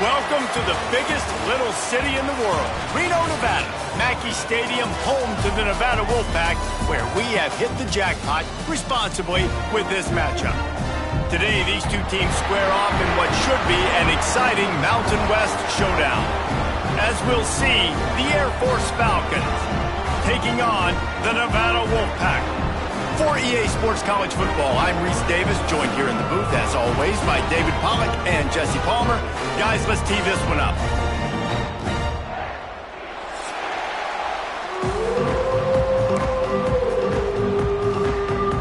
Welcome to the biggest little city in the world, Reno, Nevada. Mackey Stadium, home to the Nevada Wolfpack, where we have hit the jackpot responsibly with this matchup. Today, these two teams square off in what should be an exciting Mountain West showdown. As we'll see, the Air Force Falcons taking on the Nevada Wolfpack. For EA Sports College Football, I'm Reese Davis, joined here in the booth, as always, by David Pollack and Jesse Palmer. Guys, let's tee this one up.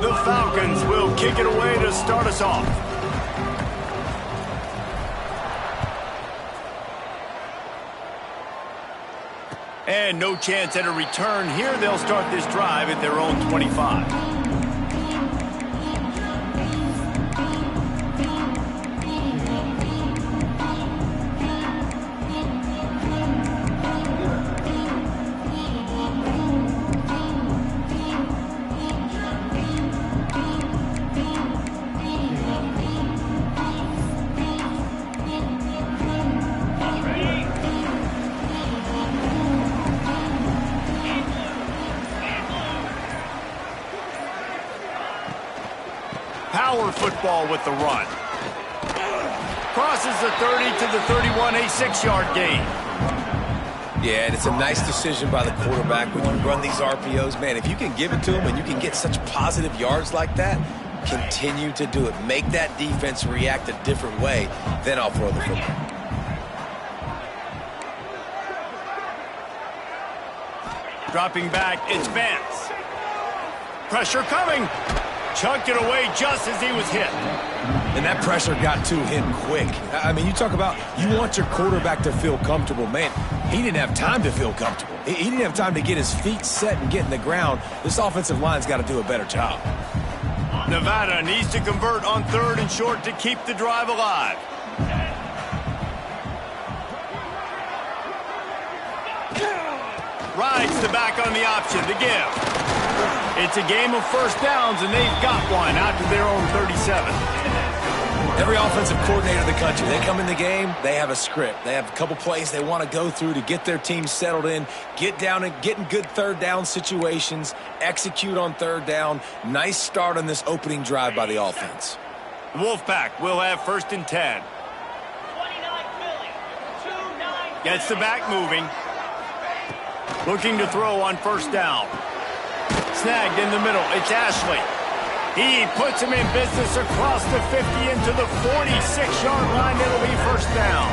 The Falcons will kick it away to start us off. And no chance at a return here. They'll start this drive at their own 25. Power football with the run. Crosses the 30 to the 31, a 6-yard gain. Yeah, and it's a nice decision by the quarterback when you run these RPOs. Man, if you can give it to him and you can get such positive yards like that, continue to do it. Make that defense react a different way, then I'll throw the football. Dropping back, it's Vance. Pressure coming. Chunked it away just as he was hit. And that pressure got to him quick. I mean, you talk about you want your quarterback to feel comfortable. Man, he didn't have time to feel comfortable. He didn't have time to get his feet set and get in the ground. This offensive line's got to do a better job. Nevada needs to convert on 3rd and short to keep the drive alive. Rides the back on the option to give. It's a game of first downs, and they've got one out to their own 37. Every offensive coordinator in the country, they come in the game, they have a script. They have a couple plays they want to go through to get their team settled in, get down and get in good 3rd down situations, execute on 3rd down. Nice start on this opening drive by the offense. The Wolfpack will have 1st and 10. Gets the back moving. Looking to throw on 1st down. Snagged in the middle. It's Ashley. He puts him in business across the 50 into the 46-yard line. It'll be 1st down.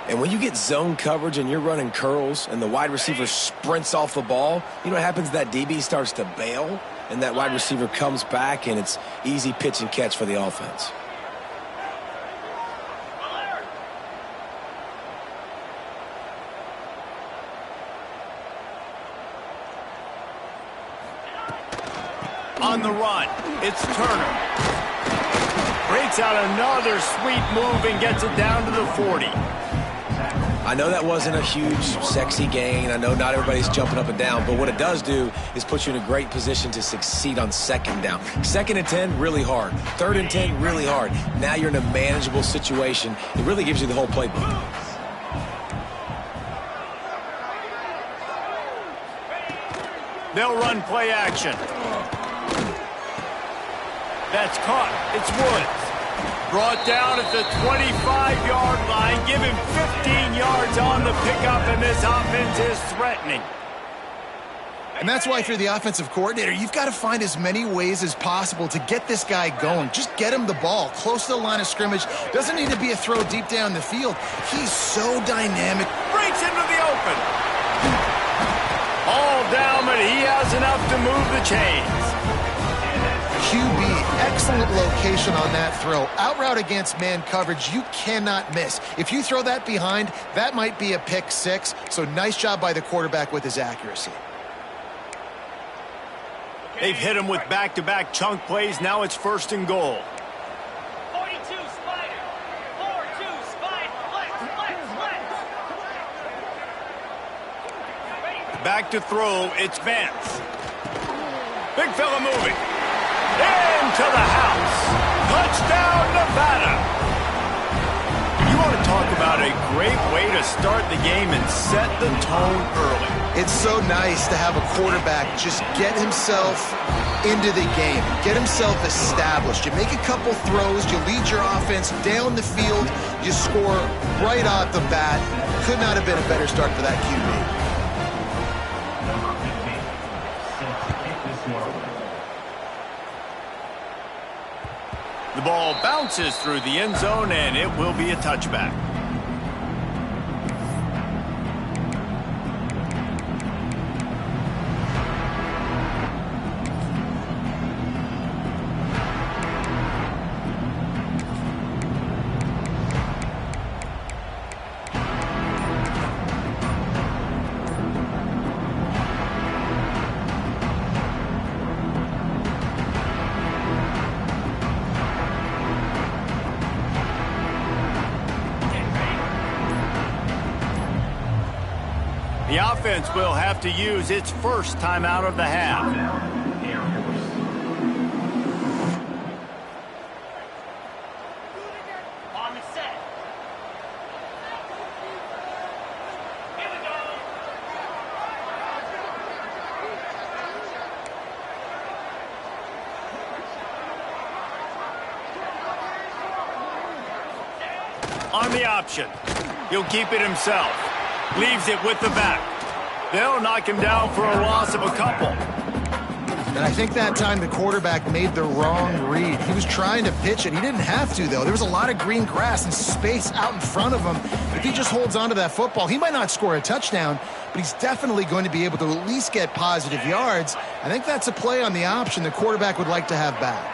And when you get zone coverage and you're running curls and the wide receiver sprints off the ball, you know what happens? That DB starts to bail, and that wide receiver comes back, and it's easy pitch and catch for the offense. On the run, it's Turner. Breaks out another sweet move and gets it down to the 40. I know that wasn't a huge, sexy gain. I know not everybody's jumping up and down, but what it does do is put you in a great position to succeed on 2nd down. 2nd and 10, really hard. 3rd and 10, really hard. Now you're in a manageable situation. It really gives you the whole playbook. They'll run play action. That's caught. It's Woods. Brought down at the 25-yard line. Give him 15 yards on the pickup, and this offense is threatening. And that's why if you're the offensive coordinator, you've got to find as many ways as possible to get this guy going. Just get him the ball close to the line of scrimmage. Doesn't need to be a throw deep down the field. He's so dynamic. Breaks into the open. All down, but he has enough to move the chains. QB, excellent location on that throw. Out route against man coverage, you cannot miss. If you throw that behind, that might be a pick 6. So nice job by the quarterback with his accuracy. They've hit him with back-to-back chunk plays. Now it's 1st and goal. 42 Spider. 4-2 Spider. Flex. Back to throw. It's Vance. Big fella moving. Into the house. Touchdown, Nevada. You want to talk about to start the game and set the tone early. It's so nice to have a quarterback just get himself into the game, get himself established. You make a couple throws, you lead your offense down the field, you score right off the bat. Could not have been a better start for that QB. The ball bounces through the end zone, and it will be a touchback. The offense will have to use its first timeout of the half. On the set. Here we go. On the option. He'll keep it himself. Leaves it with the back. They'll knock him down for a loss of a couple. And I think that time the quarterback made the wrong read. He was trying to pitch it. He didn't have to, though. There was a lot of green grass and space out in front of him. If he just holds on to that football, he might not score a touchdown, but he's definitely going to be able to at least get positive yards. I think that's a play on the option the quarterback would like to have back.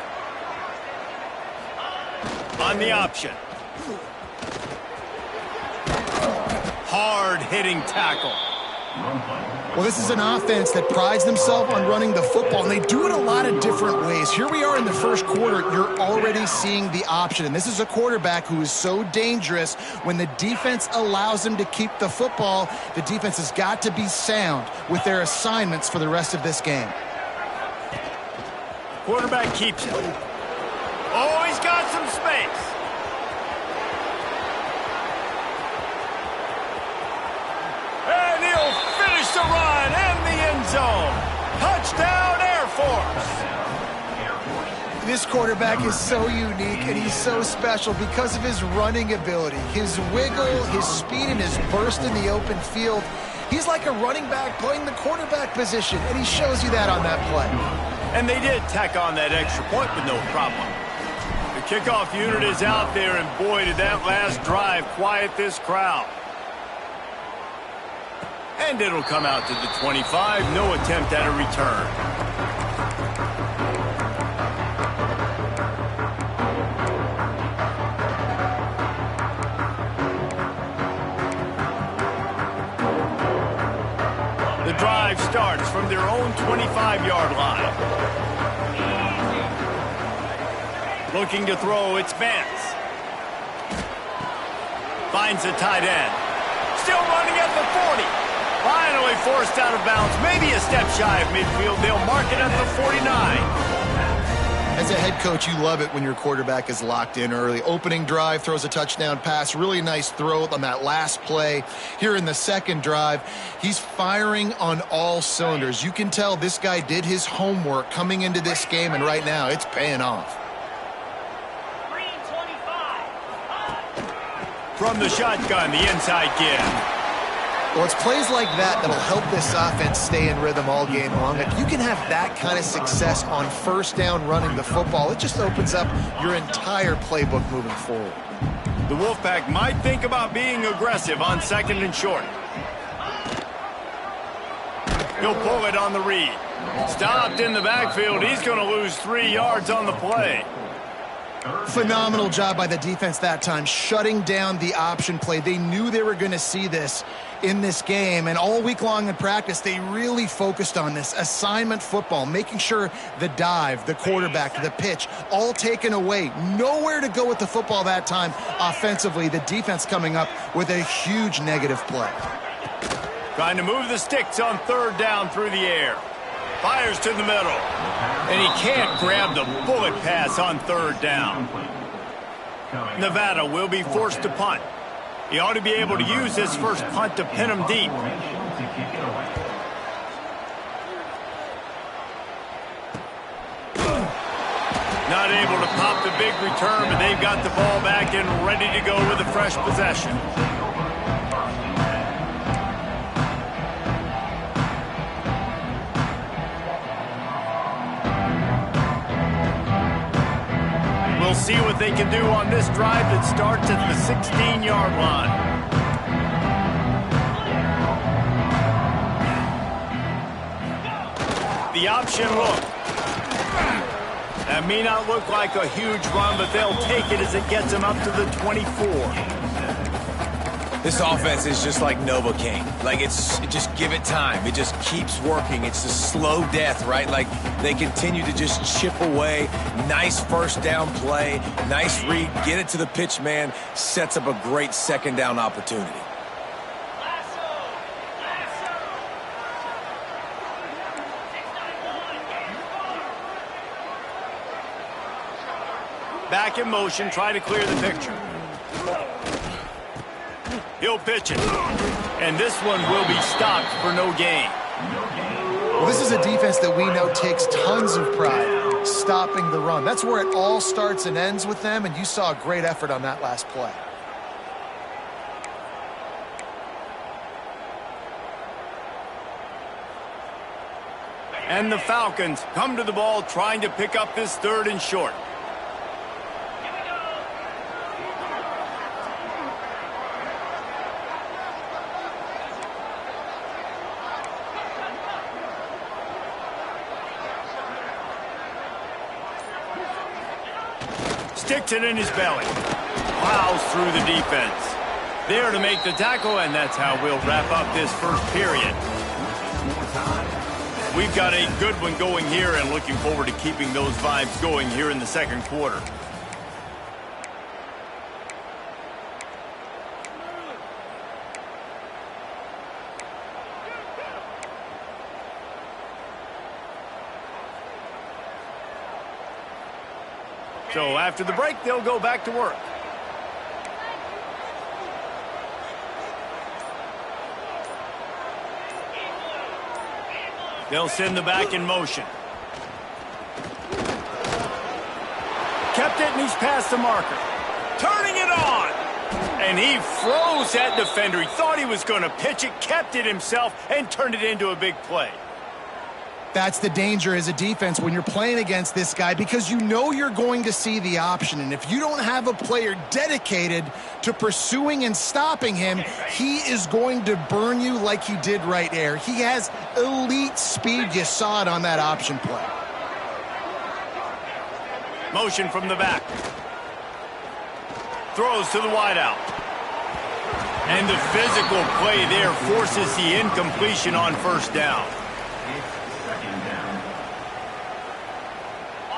On the option. Hard-hitting tackle. Well, this is an offense that prides themselves on running the football, and they do it a lot of different ways. Here we are in the first quarter. You're already seeing the option, and this is a quarterback who is so dangerous. When the defense allows him to keep the football, the defense has got to be sound with their assignments for the rest of this game. Quarterback keeps it. Oh, he's got some space. And he'll finish the run in the end zone. Touchdown, Air Force. This quarterback is so unique, and he's so special because of his running ability, his wiggle, his speed, and his burst in the open field. He's like a running back playing the quarterback position, and he shows you that on that play. And they did tack on that extra point with no problem. The kickoff unit is out there, and boy, did that last drive quiet this crowd. And it'll come out to the 25. No attempt at a return. The drive starts from their own 25-yard line. Looking to throw, it's Vance. Finds a tight end. Still running at the 40. Finally forced out of bounds. Maybe a step shy of midfield. They'll mark it at the 49. As a head coach, you love it when your quarterback is locked in early. Opening drive, throws a touchdown pass. Really nice throw on that last play. Here in the second drive, he's firing on all cylinders. You can tell this guy did his homework coming into this game, and right now it's paying off. Green 25. From the shotgun, the inside give. Well, it's plays like that that'll help this offense stay in rhythm all game long. If you can have that kind of success on first down running the football, it just opens up your entire playbook moving forward. The Wolfpack might think about being aggressive on second and short. He'll pull it on the read. Stopped in the backfield. He's going to lose 3 yards on the play. Phenomenal job by the defense that time, shutting down the option play. They knew they were going to see this in this game, and all week long in practice, they really focused on this assignment football, making sure the dive, the quarterback, the pitch, all taken away. Nowhere to go with the football that time offensively. The defense coming up with a huge negative play. Trying to move the sticks on third down through the air. Fires to the middle. And he can't grab the bullet pass on third down. Nevada will be forced to punt. He ought to be able to use this first punt to pin him deep. Not able to pop the big return, but they've got the ball back and ready to go with a fresh possession. We'll see what they can do on this drive that starts at the 16-yard line. The option look. That may not look like a huge run, but they'll take it as it gets them up to the 24. This offense is just like Novocaine. Like, just give it time. It just keeps working. It's a slow death, right? Like, they continue to just chip away. Nice first down play. Nice read. Get it to the pitch man. Sets up a great second down opportunity. Back in motion, try to clear the picture. He'll pitch it. And this one will be stopped for no gain. Well, this is a defense that we know takes tons of pride stopping the run. That's where it all starts and ends with them, and you saw a great effort on that last play. And the Falcons come to the ball trying to pick up this 3rd and short. Sticks it in his belly. Plows through the defense. There to make the tackle, and that's how we'll wrap up this first period. We've got a good one going here and looking forward to keeping those vibes going here in the second quarter. So after the break, they'll go back to work. They'll send the back in motion. Kept it, and he's past the marker. Turning it on. And he froze that defender. He thought he was going to pitch it, kept it himself, and turned it into a big play. That's the danger as a defense when you're playing against this guy, because you know you're going to see the option. And if you don't have a player dedicated to pursuing and stopping him, he is going to burn you like he did right there. He has elite speed. You saw it on that option play. Motion from the back. Throws to the wideout. And the physical play there forces the incompletion on first down.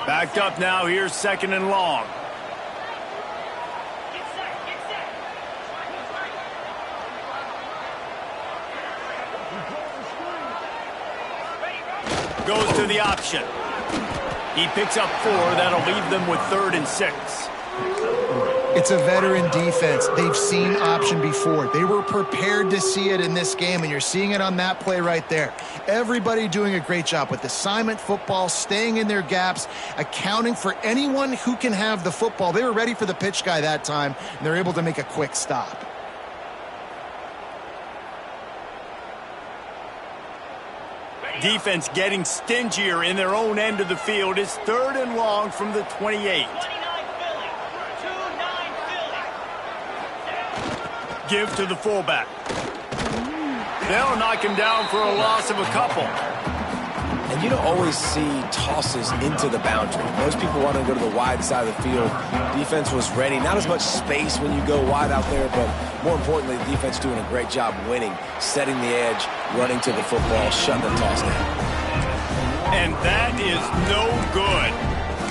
Backed up now, here's 2nd and long. Goes to the option. He picks up 4. That'll leave them with 3rd and 6. It's a veteran defense. They've seen option before. They were prepared to see it in this game, and you're seeing it on that play right there. Everybody doing a great job with assignment football, staying in their gaps, accounting for anyone who can have the football. They were ready for the pitch guy that time, and they're able to make a quick stop. Defense getting stingier in their own end of the field. It's 3rd and long from the 28. Give to the fullback. They'll knock him down for a loss of a couple. And you don't always see tosses into the boundary. Most people want to go to the wide side of the field. Defense was ready. Not as much space when you go wide out there, but more importantly, the defense doing a great job winning, setting the edge, running to the football, shutting the toss down. And that is no good.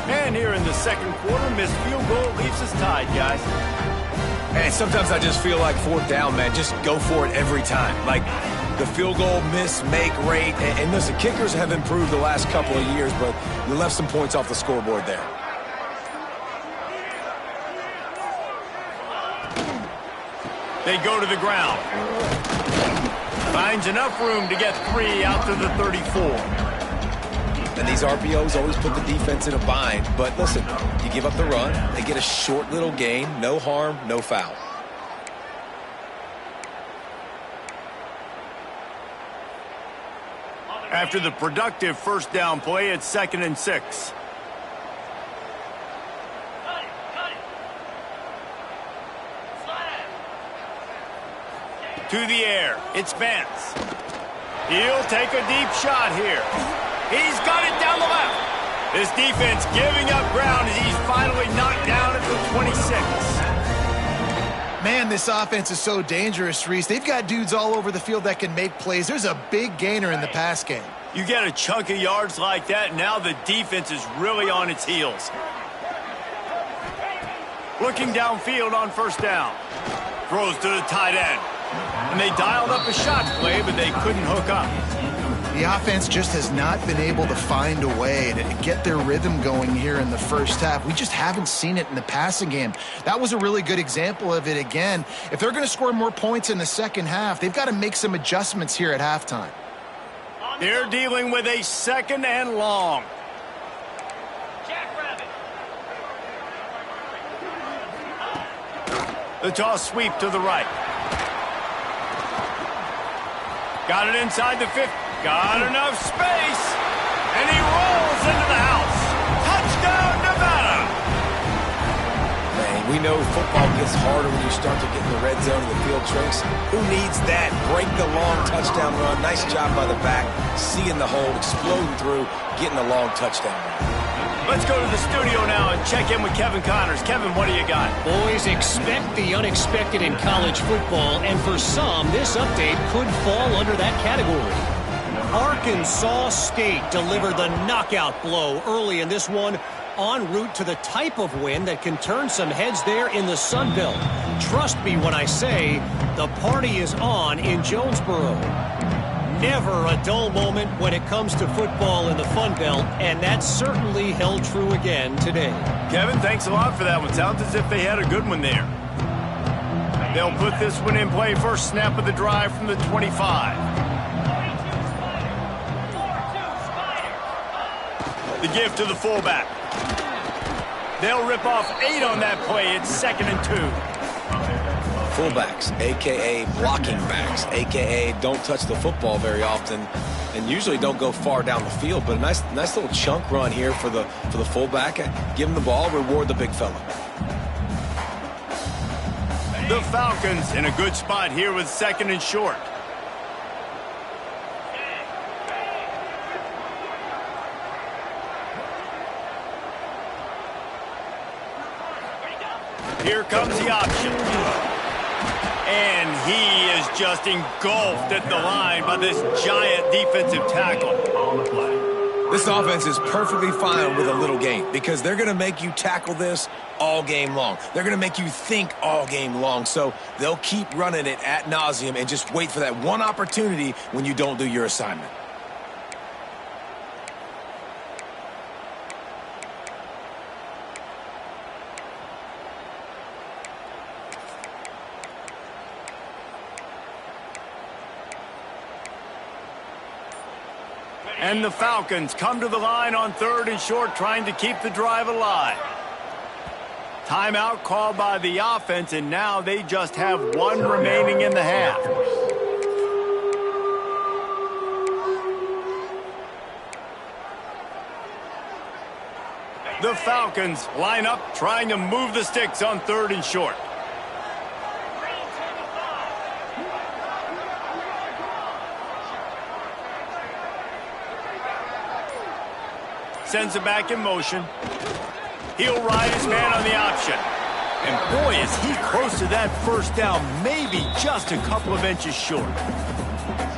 And here in the second quarter, missed field goal leaves us tied, guys. And sometimes I just feel like 4th down, man. Just go for it every time. Like the field goal miss-make rate. And listen, kickers have improved the last couple of years, but you left some points off the scoreboard there. They go to the ground. Finds enough room to get 3 out to the 34. And these RPOs always put the defense in a bind. But listen, you give up the run, they get a short little gain, no harm, no foul. After the productive first down play, it's 2nd and 6. To the air, it's Vance. He'll take a deep shot here. He's got it down the left. This defense giving up ground as he's finally knocked down at the 26. Man, this offense is so dangerous, Reese. They've got dudes all over the field that can make plays. There's a big gainer in the pass game. You get a chunk of yards like that, now the defense is really on its heels. Looking downfield on first down. Throws to the tight end. And they dialed up a shot play, but they couldn't hook up. The offense just has not been able to find a way to get their rhythm going here in the first half. We just haven't seen it in the passing game. That was a really good example of it again. If they're going to score more points in the second half, they've got to make some adjustments here at halftime. They're dealing with a 2nd and long. The toss sweep to the right. Got it inside the 50. Got enough space. And he rolls into the house. Touchdown, Nevada. Man, we know football gets harder when you start to get in the red zone and the field shrinks. Who needs that? Break the long touchdown run. Nice job by the back. Seeing the hole, exploding through, getting a long touchdown run. Let's go to the studio now and check in with Kevin Connors. Kevin, what do you got? Boys, expect the unexpected in college football, and for some, this update could fall under that category. Arkansas State delivered the knockout blow early in this one, en route to the type of win that can turn some heads there in the Sun Belt. Trust me when I say the party is on in Jonesboro. Never a dull moment when it comes to football in the Fun Belt, and that certainly held true again today. Kevin, thanks a lot for that one. Sounds as if they had a good one there. They'll put this one in play. First snap of the drive from the 25. The give to the fullback. They'll rip off 8 on that play. It's 2nd and 2. Fullbacks, a.k.a. blocking backs, a.k.a. don't touch the football very often and usually don't go far down the field. But a nice little chunk run here for the fullback. Give him the ball, reward the big fella. The Falcons in a good spot here with 2nd and short. Here comes the option. And he is just engulfed at the line by this giant defensive tackle. This offense is perfectly fine with a little gain because they're going to make you tackle this all game long. They're going to make you think all game long. So they'll keep running it ad nauseum and just wait for that one opportunity when you don't do your assignment. And the Falcons come to the line on 3rd and short, trying to keep the drive alive. Timeout called by the offense, and now they just have 1 remaining in the half. The Falcons line up, trying to move the sticks on 3rd and short. Sends it back in motion. He'll ride his man on the option. And boy, is he close to that first down, maybe just a couple of inches short.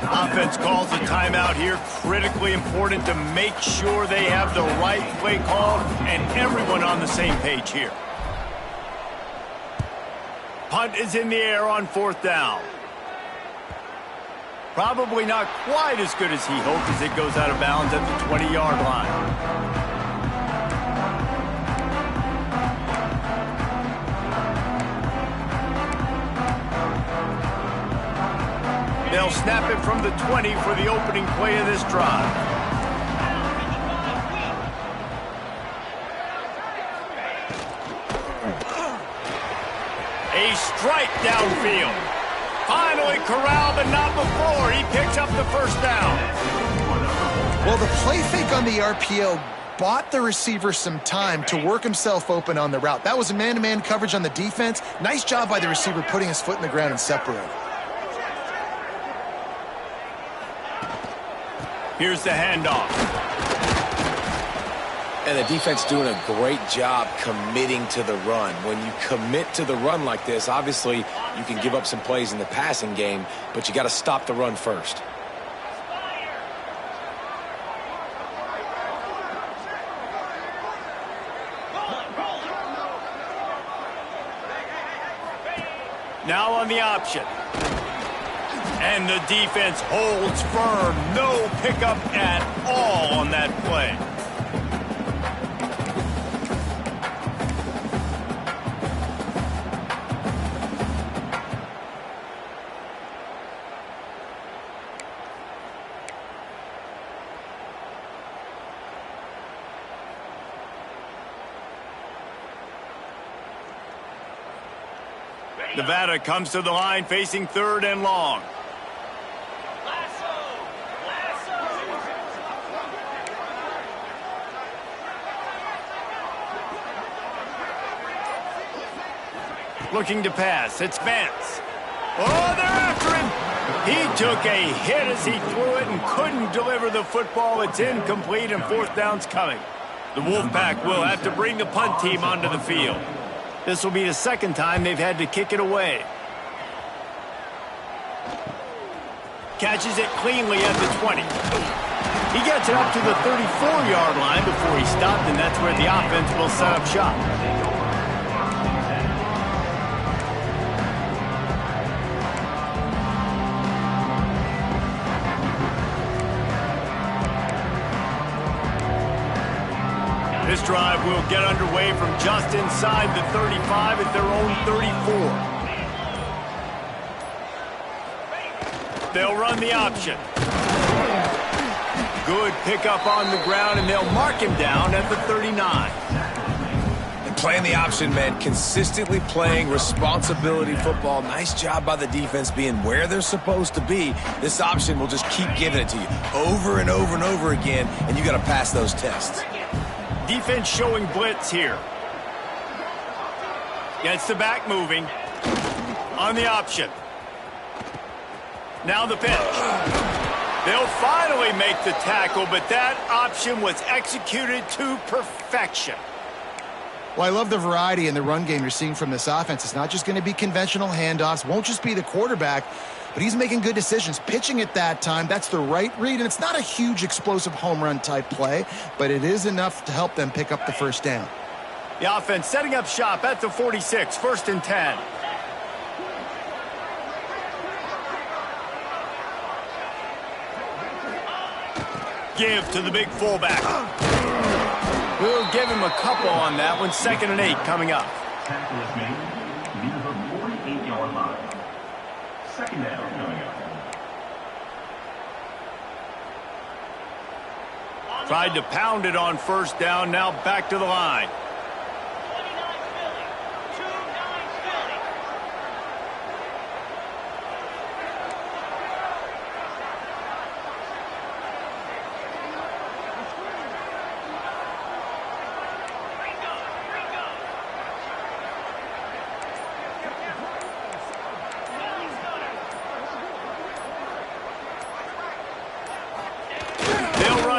Offense calls a timeout here. Critically important to make sure they have the right play call and everyone on the same page here. Punt is in the air on 4th down. Probably not quite as good as he hoped as it goes out of bounds at the 20-yard line. they'll snap it from the 20 for the opening play of this drive. A strike downfield. Finally corralled, but not before. He picks up the first down. Well, the play fake on the RPO bought the receiver some time to work himself open on the route. That was a man-to-man coverage on the defense. Nice job by the receiver putting his foot in the ground and separating. Here's the handoff. And the defense doing a great job committing to the run. When you commit to the run like this, obviously you can give up some plays in the passing game, but you got to stop the run first. Now on the option. And the defense holds firm. No pickup at all on that play. Nevada comes to the line facing 3rd and long. Looking to pass. It's Vance. Oh, they're after him. He took a hit as he threw it and couldn't deliver the football. It's incomplete and 4th down's coming. The Wolfpack will have to bring the punt team onto the field. This will be the 2nd time they've had to kick it away. Catches it cleanly at the 20. He gets it up to the 34-yard line before he stopped, and that's where the offense will set up shop. This drive will get underway from just inside the 35 at their own 34. They'll run the option. Good pickup on the ground, and they'll mark him down at the 39. And playing the option, man, consistently playing responsibility football. Nice job by the defense being where they're supposed to be. This option will just keep giving it to you over and over and over again, and you got to pass those tests. Defense showing blitz here. Gets the back moving. On the option. Now the pitch. They'll finally make the tackle, but that option was executed to perfection. Well, I love the variety in the run game you're seeing from this offense. It's not just going to be conventional handoffs. Won't just be the quarterback, but he's making good decisions. Pitching at that time, that's the right read, and it's not a huge explosive home run type play, but it is enough to help them pick up the first down. The offense setting up shop at the 46, 1st and 10. Give to the big fullback. We'll give him a couple on that one. 2nd and 8 coming up. Tackle is made near the 48-yard line. 2nd down coming up. Tried to pound it on 1st down. Now back to the line. 29 Philly.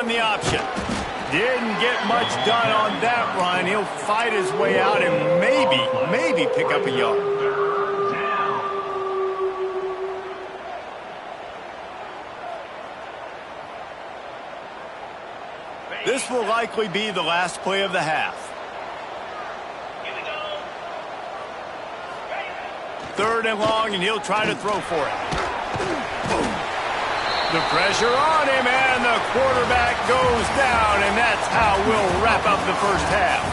The option. Didn't get much done on that run. He'll fight his way out and maybe pick up a yard. This will likely be the last play of the half. 3rd and long, and he'll try to throw for it. The pressure on him, and the quarterback goes down, and that's how we'll wrap up the first half.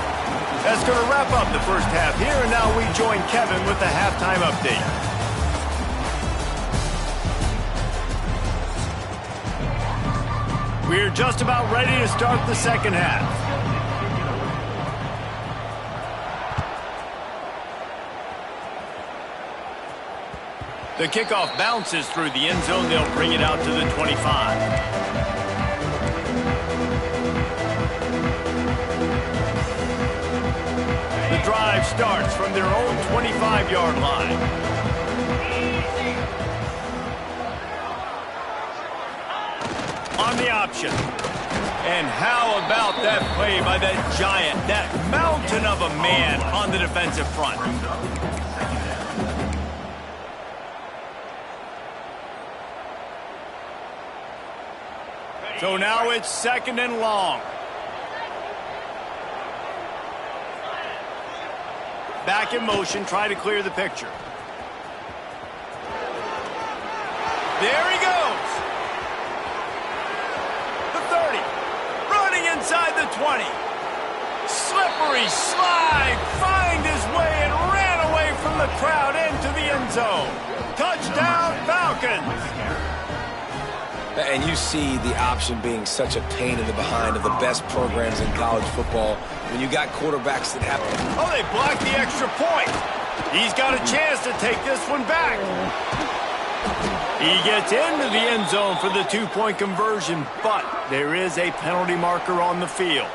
That's going to wrap up the first half here, and now we join Kevin with the halftime update. We're just about ready to start the second half. The kickoff bounces through the end zone. They'll bring it out to the 25. The drive starts from their own 25-yard line. On the option. And how about that play by that giant, that mountain of a man on the defensive front? So now it's 2nd and long. Back in motion, try to clear the picture. There he goes. The 30. Running inside the 20. Slippery slide. Find his way and ran away from the crowd into the end zone. Touchdown, Falcons. And you see the option being such a pain in the behind of the best programs in college football when you got quarterbacks that have... Oh, they blocked the extra point. He's got a chance to take this one back. He gets into the end zone for the 2-point conversion, but there is a penalty marker on the field.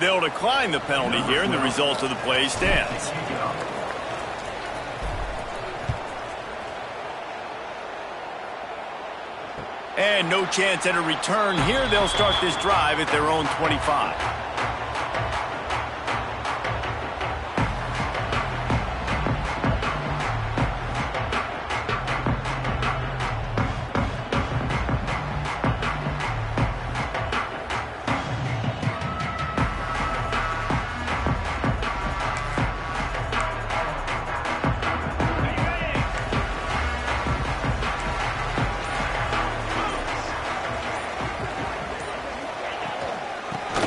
They'll decline the penalty here, and the result of the play stands. And no chance at a return here. They'll start this drive at their own 25.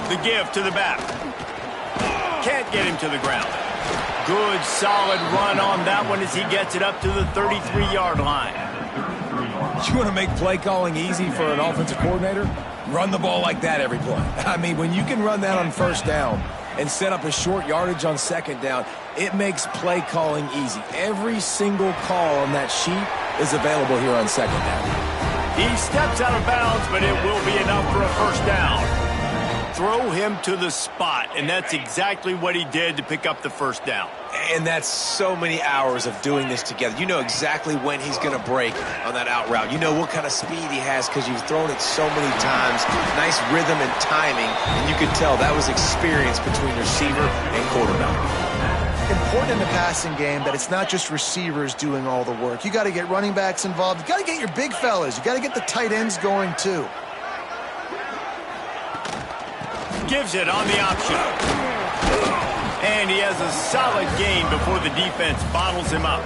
The give to the back. Can't get him to the ground. Good, solid run on that one as he gets it up to the 33-yard line. You want to make play calling easy for an offensive coordinator? Run the ball like that every play. I mean, when you can run that on first down and set up a short yardage on second down, it makes play calling easy. Every single call on that sheet is available here on second down. He steps out of bounds, but it will be enough for a first down. Throw him to the spot, and that's exactly what he did to pick up the first down. And that's so many hours of doing this together. You know exactly when he's going to break on that out route. You know what kind of speed he has because you've thrown it so many times. Nice rhythm and timing, and you could tell that was experience between receiver and quarterback. Important in the passing game that it's not just receivers doing all the work. You got to get running backs involved. You got to get your big fellas. You got to get the tight ends going too. Gives it on the option. And he has a solid gain before the defense bottles him up.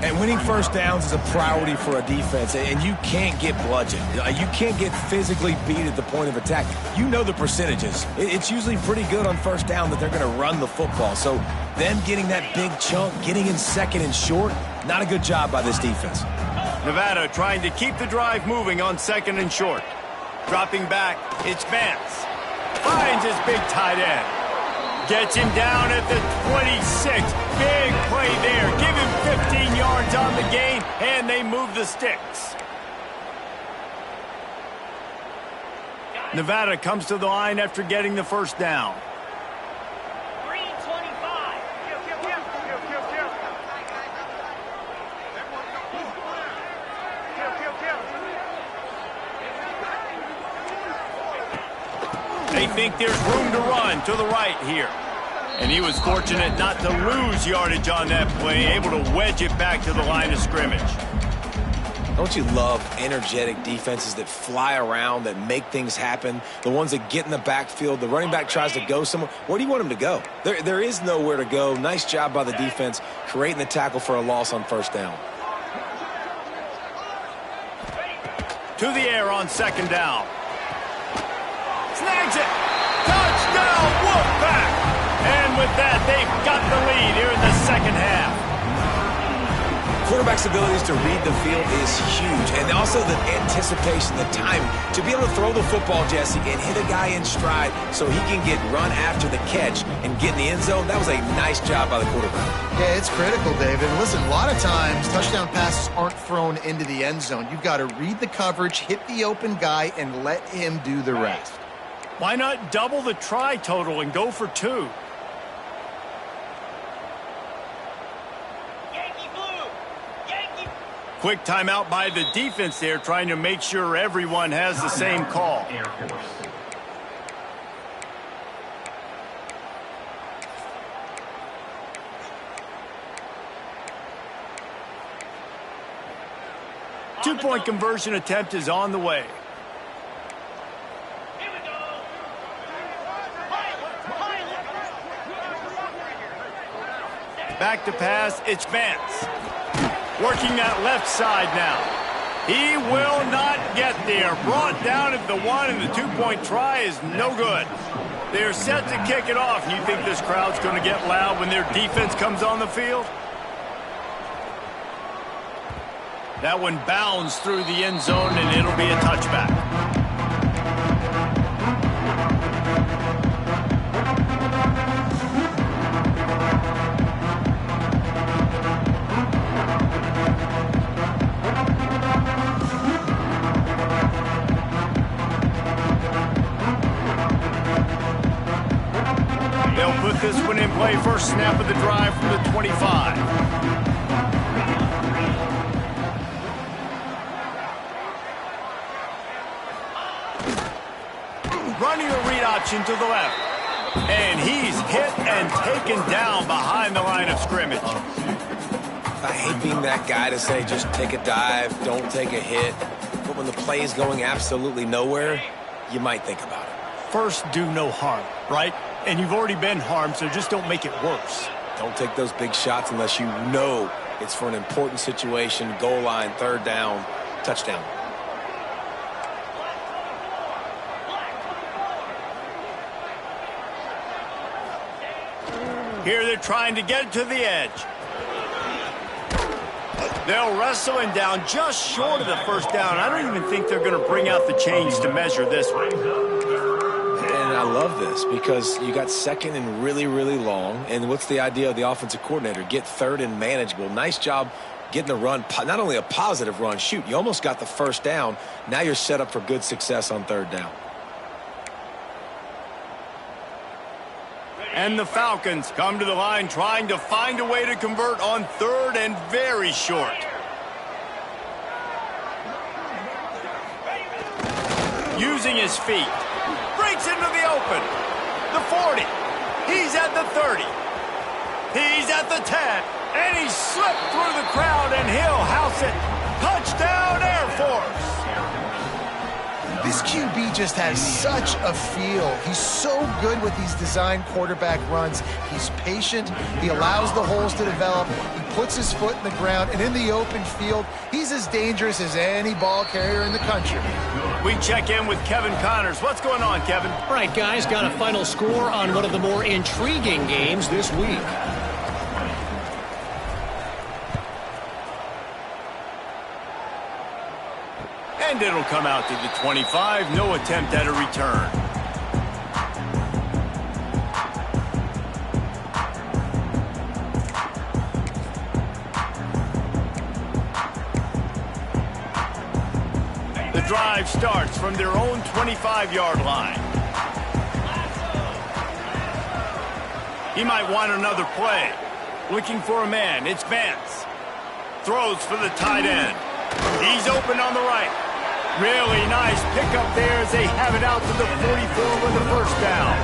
And winning first downs is a priority for a defense, and you can't get bludgeoned. You can't get physically beat at the point of attack. You know the percentages. It's usually pretty good on first down that they're going to run the football. So them getting that big chunk, getting in second and short, not a good job by this defense. Nevada trying to keep the drive moving on second and short. Dropping back, it's Vance. Finds his big tight end. Gets him down at the 26. Big play there. Give him 15 yards on the gain, and they move the sticks. Nevada comes to the line after getting the first down. Green 25. They think there's room to run to the right here. And he was fortunate not to lose yardage on that play, able to wedge it back to the line of scrimmage. Don't you love energetic defenses that fly around, that make things happen? The ones that get in the backfield, the running back tries to go somewhere. Where do you want him to go? There is nowhere to go. Nice job by the defense, creating the tackle for a loss on first down. To the air on second down. Snags it. Touchdown, Wolfpack. And with that, they've got the lead here in the second half. quarterback's abilities to read the field is huge. And also the anticipation, the time to be able to throw the football, Jesse, and hit a guy in stride so he can get run after the catch and get in the end zone. That was a nice job by the quarterback. Yeah, it's critical, David. And listen, a lot of times touchdown passes aren't thrown into the end zone. You've got to read the coverage, hit the open guy, and let him do the rest. Why not double the try total and go for 2? Quick timeout by the defense there, trying to make sure everyone has the same call. Air Force. Two-point conversion attempt is on the way. Back to pass, it's Vance. Working that left side now. He will not get there. Brought down at the 1, and the 2-point try is no good. They're set to kick it off. You think this crowd's going to get loud when their defense comes on the field? That one bounds through the end zone, and it'll be a touchback. They'll put this one in play. First snap of the drive from the 25. Running a read option to the left. And he's hit and taken down behind the line of scrimmage. I hate being that guy to say just take a dive, don't take a hit. But when the play is going absolutely nowhere, you might think about it. First, do no harm, right? And you've already been harmed, so just don't make it worse. Don't take those big shots unless you know it's for an important situation, goal line, third down, touchdown. Here they're trying to get to the edge. They'll wrestle him down just short of the first down. I don't even think they're going to bring out the chains to measure this one. And I love this because you got second and really, really long. And what's the idea of the offensive coordinator? Get third and manageable. Nice job getting the run, not only a positive run, shoot, you almost got the first down. Now you're set up for good success on third down. And the Falcons come to the line trying to find a way to convert on third and very short. Using his feet. Breaks into the open. The 40. He's at the 30. He's at the 10. And he slipped through the crowd and he'll house it. Touchdown Air Force. This QB just has such a feel. He's so good with these design quarterback runs. He's patient. He allows the holes to develop. He puts his foot in the ground. And in the open field, he's as dangerous as any ball carrier in the country. We check in with Kevin Connors. What's going on, Kevin? All right, guys, got a final score on one of the more intriguing games this week. And it'll come out to the 25. No attempt at a return. The drive starts from their own 25-yard line. He might want another play. Looking for a man. It's Vance. Throws for the tight end. He's open on the right. Really nice pickup there as they have it out to the 44 with the first down.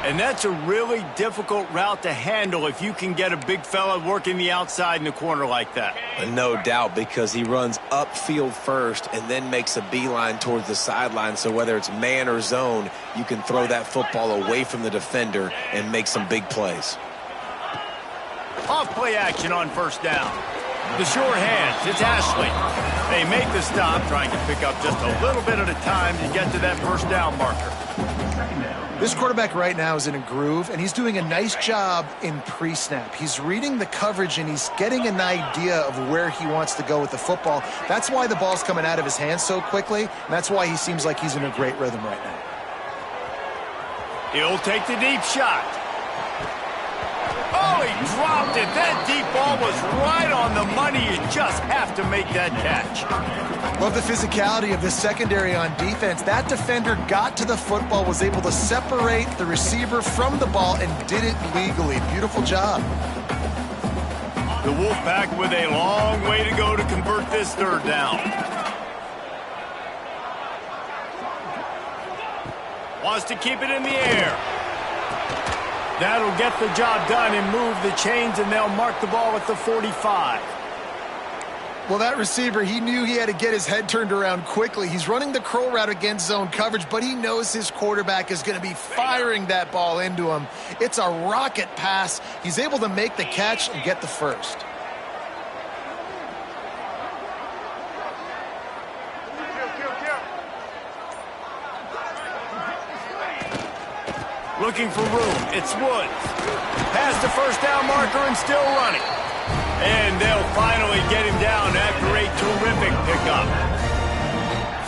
And that's a really difficult route to handle if you can get a big fella working the outside in the corner like that. No doubt, because he runs upfield first and then makes a beeline towards the sideline. So whether it's man or zone, you can throw that football away from the defender and make some big plays. Off play action on first down. The sure hands, it's Ashley. They make the stop, trying to pick up just a little bit at a time to get to that first down marker. Second down. This quarterback right now is in a groove, and he's doing a nice job in pre-snap. He's reading the coverage, and he's getting an idea of where he wants to go with the football. That's why the ball's coming out of his hands so quickly, and that's why he seems like he's in a great rhythm right now. He'll take the deep shot. Oh, he dropped it. That deep ball was right on the money. You just have to make that catch. Love the physicality of this secondary on defense. That defender got to the football, was able to separate the receiver from the ball, and did it legally. Beautiful job. The Wolfpack with a long way to go to convert this third down. Wants to keep it in the air. That'll get the job done and move the chains, and they'll mark the ball at the 45. Well, that receiver, he knew he had to get his head turned around quickly. He's running the curl route against zone coverage, but he knows his quarterback is going to be firing that ball into him. It's a rocket pass. He's able to make the catch and get the first. Looking for room. It's Woods. Past the first down marker and still running. And they'll finally get him down after a terrific pickup.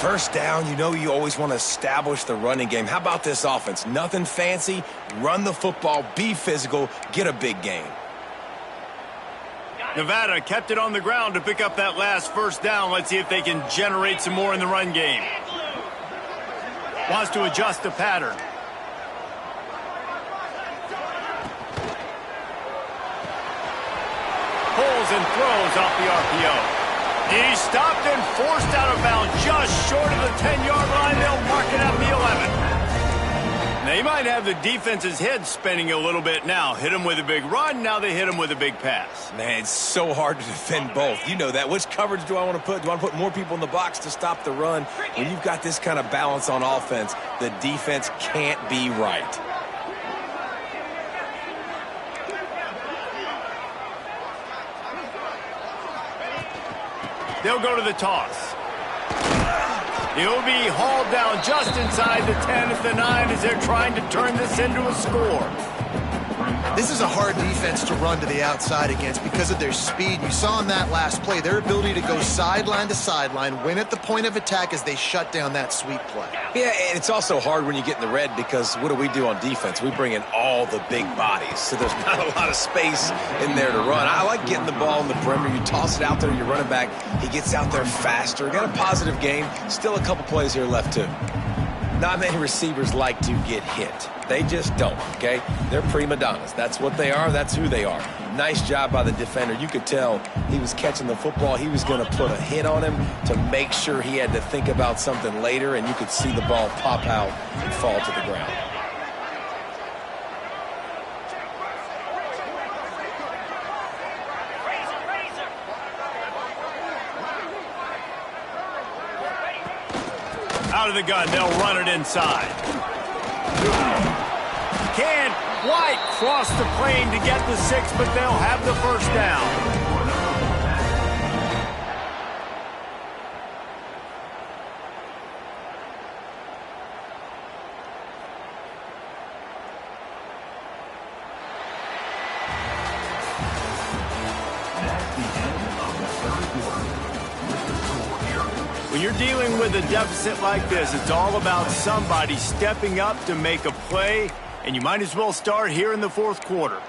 First down, you know you always want to establish the running game. How about this offense? Nothing fancy. Run the football, be physical, get a big gain. Nevada kept it on the ground to pick up that last first down. Let's see if they can generate some more in the run game. Wants to adjust the pattern. Pulls and throws off the RPO. He's stopped and forced out of bounds just short of the 10-yard line. They'll mark it at the 11. They might have the defense's head spinning a little bit now. Hit him with a big run, now they hit him with a big pass. Man, it's so hard to defend both. You know that. Which coverage do I want to put? Do I want to put more people in the box to stop the run? When you've got this kind of balance on offense, the defense can't be right. They'll go to the toss. He'll be hauled down just inside the 10 at the 9 as they're trying to turn this into a score. This is a hard defense to run to the outside against because of their speed. You saw in that last play their ability to go sideline to sideline, win at the point of attack as they shut down that sweep play. Yeah, and it's also hard when you get in the red because what do on defense? We bring in all the big bodies, so there's not a lot of space in there to run. I like getting the ball in the perimeter. You toss it out there, your running back, he gets out there faster. Got a positive game. Still a couple plays here left, too. Not many receivers like to get hit. They just don't, okay? They're prima donnas. That's what they are. That's who they are. Nice job by the defender. You could tell he was catching the football. He was going to put a hit on him to make sure he had to think about something later, and you could see the ball pop out and fall to the ground. Out of the gun, they'll run it inside. Can't quite cross the plane to get the 6, but they'll have the first down. When you're dealing with a deficit like this, it's all about somebody stepping up to make a play, and you might as well start here in the fourth quarter.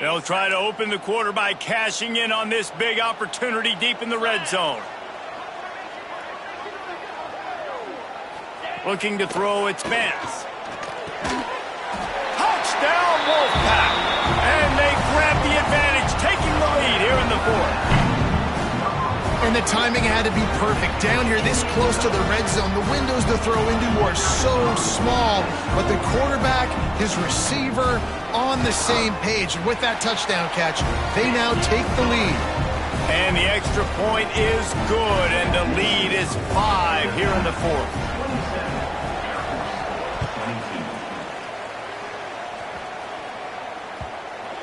They'll try to open the quarter by cashing in on this big opportunity deep in the red zone. Looking to throw, it's Vance. Touchdown, Wolfpack! And they grab the advantage, taking the lead here in the fourth. And the timing had to be perfect. Down here, this close to the red zone, the windows to throw into are so small, but the quarterback, his receiver, on the same page. And with that touchdown catch, they now take the lead. And the extra point is good, and the lead is 5 here in the fourth.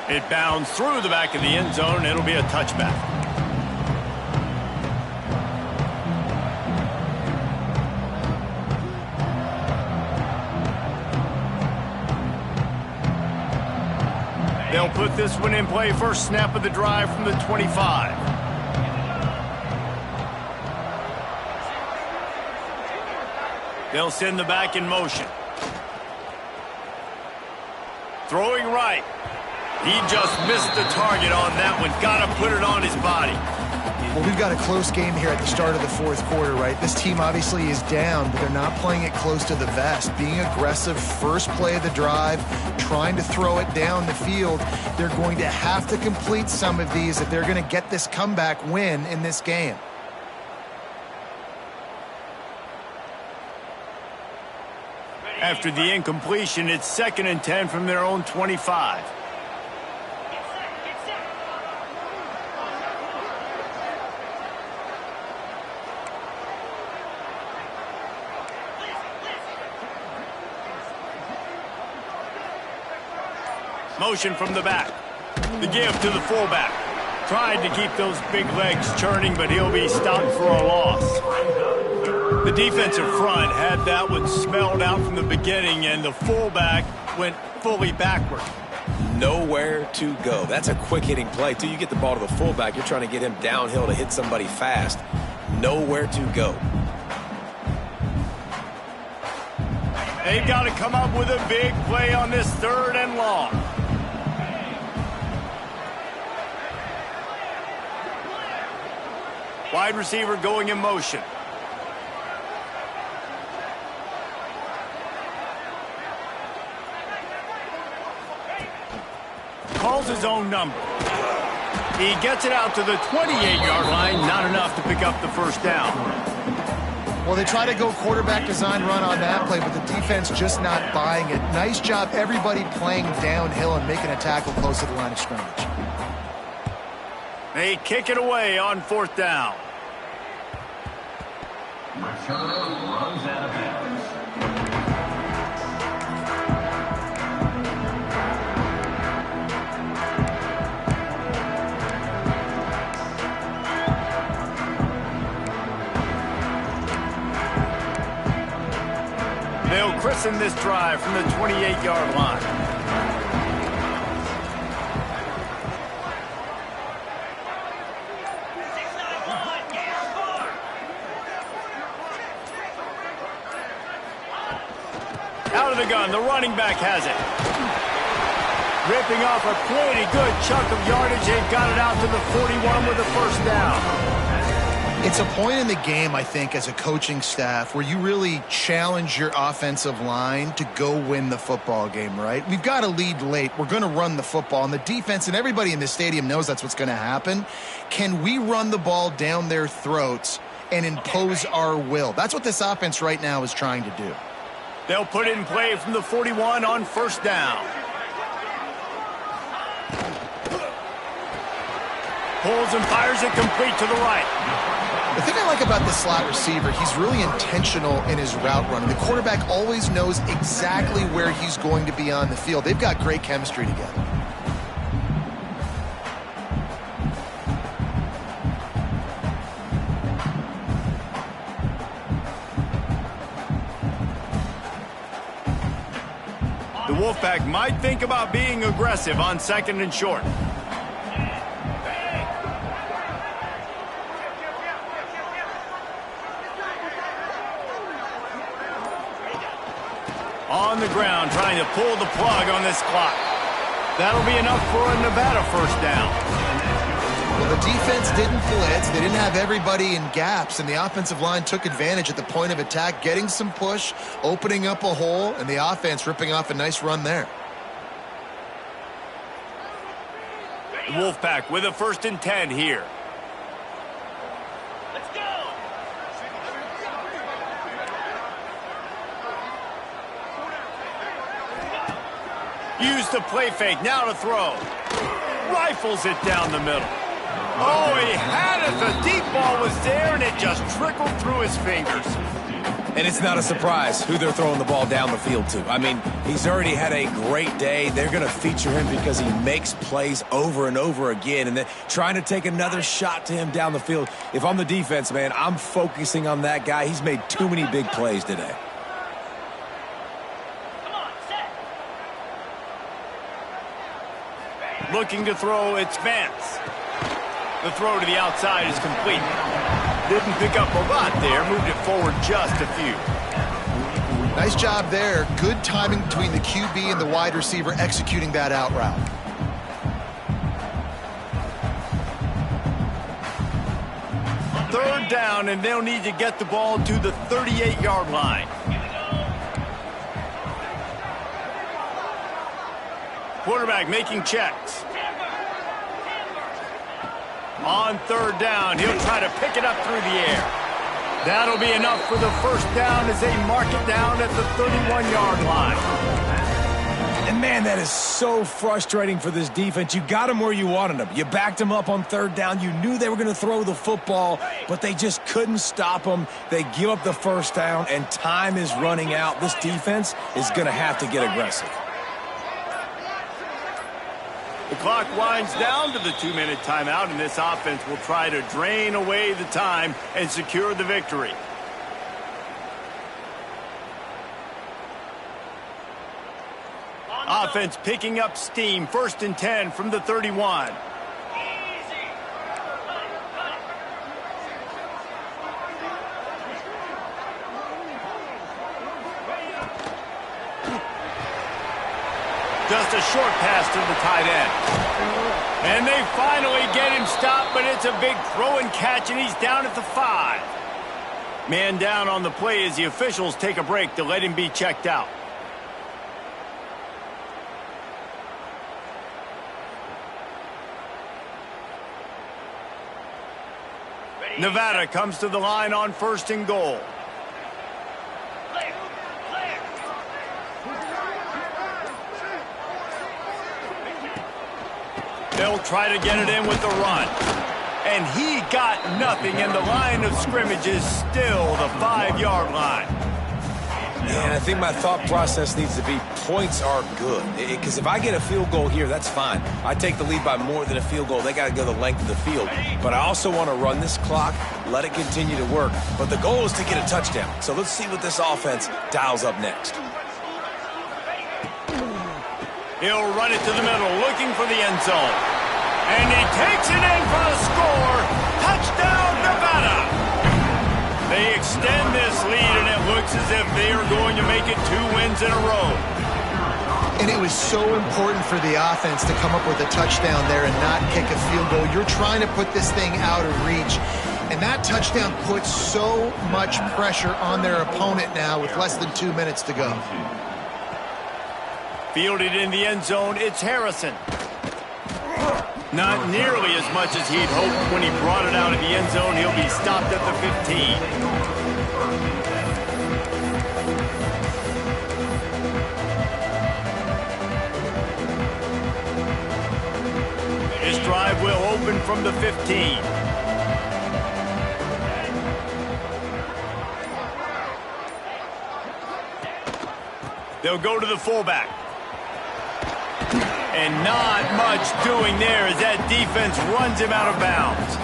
It bounds through the back of the end zone, and it'll be a touchback. They'll put this one in play first snap of the drive from the 25. They'll send the back in motion. Throwing right. He just missed the target on that one. Got to put it on his body. Well, we've got a close game here at the start of the fourth quarter, right? This team obviously is down, but they're not playing it close to the vest. Being aggressive, first play of the drive, trying to throw it down the field. They're going to have to complete some of these if they're going to get this comeback win in this game. After the incompletion, it's 2nd and 10 from their own 25. Motion from the back. The give to the fullback. Tried to keep those big legs churning, but he'll be stopped for a loss. The defensive front had that one smelled out from the beginning, and the fullback went fully backward. Nowhere to go. That's a quick-hitting play. Till you get the ball to the fullback, you're trying to get him downhill to hit somebody fast. Nowhere to go. They've got to come up with a big play on this 3rd and long. Wide receiver going in motion. Calls his own number. He gets it out to the 28-yard line. Not enough to pick up the first down. Well, they try to go quarterback design run on that play, but the defense just not buying it. Nice job, everybody playing downhill and making a tackle close to the line of scrimmage. They kick it away on 4th down. Returner runs out of bounds. They'll christen this drive from the 28-yard line. Out of the gun, the running back has it. Ripping off a pretty good chunk of yardage. They've got it out to the 41 with the first down. It's a point in the game, I think, as a coaching staff where you really challenge your offensive line to go win the football game, right? We've got a lead late. We're going to run the football. And the defense and everybody in the stadium knows that's what's going to happen. Can we run the ball down their throats and impose our will? That's what this offense right now is trying to do. They'll put it in play from the 41 on first down. Pulls and fires it complete to the right. The thing I like about the slot receiver, he's really intentional in his route running. The quarterback always knows exactly where he's going to be on the field. They've got great chemistry together. The Wolfpack might think about being aggressive on 2nd and short. On the ground, trying to pull the plug on this clock. That'll be enough for a Nevada first down. Well, the defense didn't blitz. They didn't have everybody in gaps, and the offensive line took advantage at the point of attack, getting some push, opening up a hole, and the offense ripping off a nice run there. The Wolfpack with a 1st and 10 here. Let's go. Use the play fake, now to throw. Rifles it down the middle. Oh, he had it. The deep ball was there, and it just trickled through his fingers. And it's not a surprise who they're throwing the ball down the field to. I mean, he's already had a great day. They're going to feature him because he makes plays over and over again. And then trying to take another shot to him down the field. If I'm the defense, man, I'm focusing on that guy. He's made too many big plays today. Come on, set. Looking to throw, it's Vance. The throw to the outside is complete. Didn't pick up a lot there, moved it forward just a few. Nice job there. Good timing between the QB and the wide receiver executing that out route. Third down, and they'll need to get the ball to the 38-yard line. Quarterback making checks. On third down, he'll try to pick it up through the air. That'll be enough for the first down as they mark it down at the 31-yard line. And, man, that is so frustrating for this defense. You got them where you wanted them. You backed them up on third down. You knew they were going to throw the football, but they just couldn't stop them. They give up the first down, and time is running out. This defense is going to have to get aggressive. The clock winds down to the 2-minute timeout, and this offense will try to drain away the time and secure the victory. Offense picking up steam. 1st and 10 from the 31. Just a short pass to the tight end. And they finally get him stopped, but it's a big throw and catch, and he's down at the 5. Man down on the play as the officials take a break to let him be checked out. Nevada comes to the line on 1st and goal. They'll try to get it in with the run. And he got nothing, and the line of scrimmage is still the 5-yard line. And I think my thought process needs to be points are good. Because if I get a field goal here, that's fine. I take the lead by more than a field goal. They got to go the length of the field. But I also want to run this clock, let it continue to work. But the goal is to get a touchdown. So let's see what this offense dials up next. He'll run it to the middle, looking for the end zone. And he takes it in for the score. Touchdown, Nevada! They extend this lead, and it looks as if they are going to make it 2 wins in a row. And it was so important for the offense to come up with a touchdown there and not kick a field goal. You're trying to put this thing out of reach. And that touchdown puts so much pressure on their opponent now with less than 2 minutes to go. Fielded in the end zone, it's Harrison. Not nearly as much as he'd hoped when he brought it out of the end zone. He'll be stopped at the 15. His drive will open from the 15. They'll go to the fullback. And not much doing there as that defense runs him out of bounds.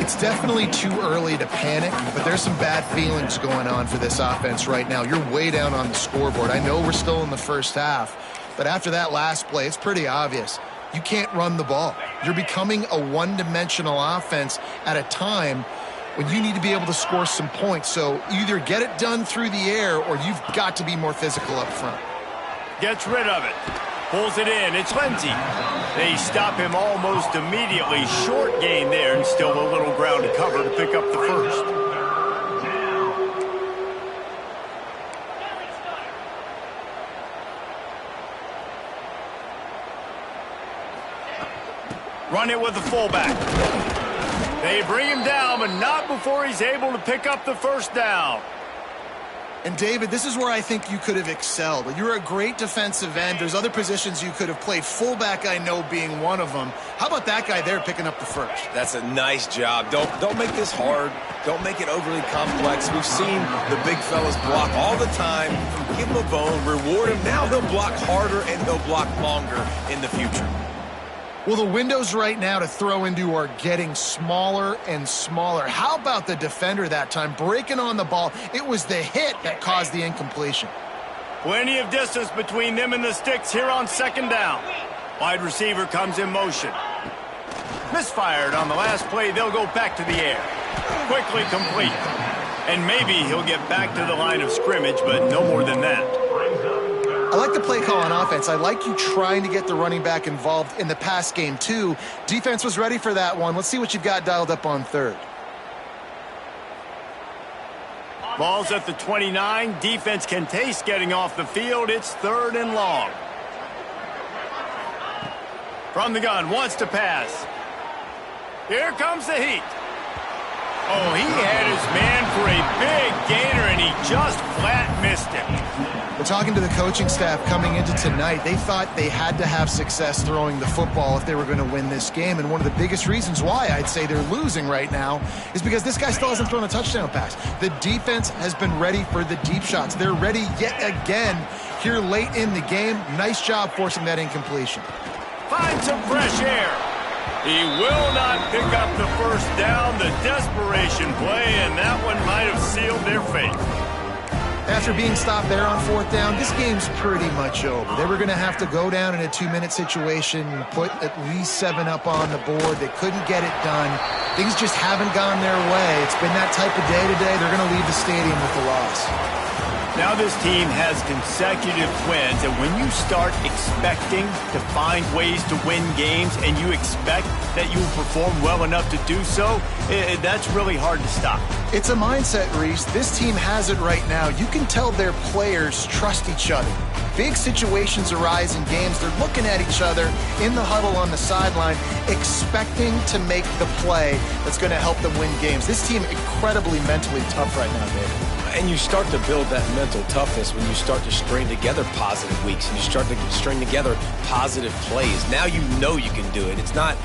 It's definitely too early to panic, but there's some bad feelings going on for this offense right now. You're way down on the scoreboard. I know we're still in the first half, but after that last play, it's pretty obvious. You can't run the ball. You're becoming a one-dimensional offense at a time when you need to be able to score some points. So either get it done through the air or you've got to be more physical up front. Gets rid of it. Pulls it in. It's Lindsey. They stop him almost immediately. Short gain there and still a little ground to cover to pick up the first. Run it with the fullback. They bring him down, but not before he's able to pick up the first down. And, David, this is where I think you could have excelled. You're a great defensive end. There's other positions you could have played. Fullback, I know, being one of them. How about that guy there picking up the first? That's a nice job. Don't make this hard. Don't make it overly complex. We've seen the big fellas block all the time. Give him a bone, reward him. Now he'll block harder and he'll block longer in the future. Well, the windows right now to throw into are getting smaller and smaller. How about the defender that time breaking on the ball? It was the hit that caused the incompletion. Plenty of distance between them and the sticks here on second down. Wide receiver comes in motion. Misfired on the last play. They'll go back to the air. Quickly complete. And maybe he'll get back to the line of scrimmage, but no more than that. I like the play call on offense. I like you trying to get the running back involved in the pass game, too. Defense was ready for that one. Let's see what you've got dialed up on third. Ball's at the 29. Defense can taste getting off the field. It's 3rd and long. From the gun, wants to pass. Here comes the heat. Oh, he had his man for a big gainer, and he just flat missed him. We're talking to the coaching staff coming into tonight. They thought they had to have success throwing the football if they were going to win this game. And one of the biggest reasons why I'd say they're losing right now is because this guy still hasn't thrown a touchdown pass. The defense has been ready for the deep shots. They're ready yet again here late in the game. Nice job forcing that incompletion. Find some fresh air. He will not pick up the first down. The desperation play, and that one might have sealed their fate. After being stopped there on 4th down, this game's pretty much over. They were going to have to go down in a 2-minute situation, put at least 7 up on the board. They couldn't get it done. Things just haven't gone their way. It's been that type of day today. They're going to leave the stadium with a loss. Now this team has consecutive wins, and when you start expecting to find ways to win games and you expect that you will perform well enough to do so, that's really hard to stop. It's a mindset, Reese. This team has it right now. You can tell their players trust each other. Big situations arise in games. They're looking at each other in the huddle on the sideline, expecting to make the play that's going to help them win games. This team incredibly mentally tough right now, David. And you start to build that mental toughness when you start to string together positive weeks and you start to string together positive plays. Now you know you can do it. It's not,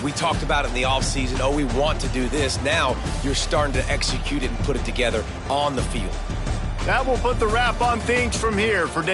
we talked about it in the offseason, oh, we want to do this. Now you're starting to execute it and put it together on the field. That will put the wrap on things from here for David.